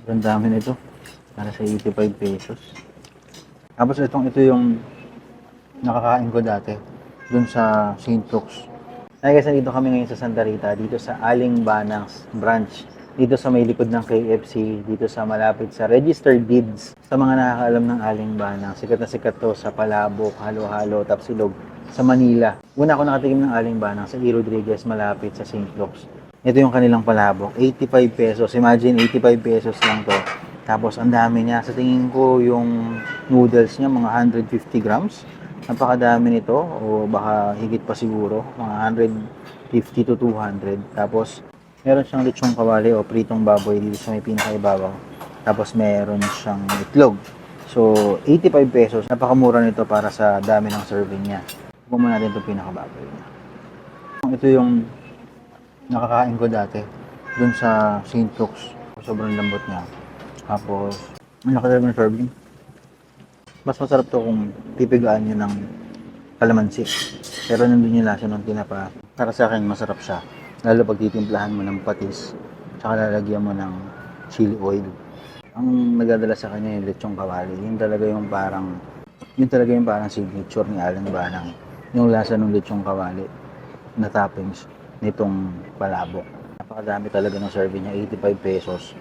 Ang dami nito. Para sa 85 pesos. Tapos ito yung nakakain ko dati. Dun sa St. Luke's. Ay guys, nandito kami ngayon sa Santa Rita. Dito sa Aling Banang's branch. Dito sa may likod ng KFC. Dito sa malapit sa Registered Deeds. Sa mga nakakaalam ng Aling Banang. Sikat na sikat to sa Palabok, Halo-Halo, Tapsilog. Sa Manila. Una ako nakatikim ng Aling Banang sa E. Rodriguez malapit sa St. Luke's. Ito yung kanilang palabok. 85 pesos. Imagine, 85 pesos lang to. Tapos, ang dami niya. Sa tingin ko, yung noodles niya, mga 150 grams. Napakadami nito. O baka higit pa siguro. Mga 150 to 200. Tapos, meron siyang lechong kawali o pritong baboy dito sa may pinakaibabaw. Tapos, meron siyang itlog. So, 85 pesos. Napakamura nito para sa dami ng serving niya. Kukuha natin itong pinakababoy niya. Ito yung nakakain ko dati dun sa St. Luke's. Sobrang lambot niya. Tapos, ang laki talaga ng serving. Mas masarap to kung pipigaan nyo ng kalamansi. Pero nandun yung lasa ng tinapa. Para sa akin, masarap siya. Lalo pag titimplahan mo ng patis, tsaka lalagyan mo ng chili oil. Ang nagdadala sa kanya yung lechong kawali. Yun talaga yung parang signature ni Alan Banang. Yung lasa ng lechong kawali na toppings nitong palabok. Napakadami talaga ng serving niya, 85 pesos.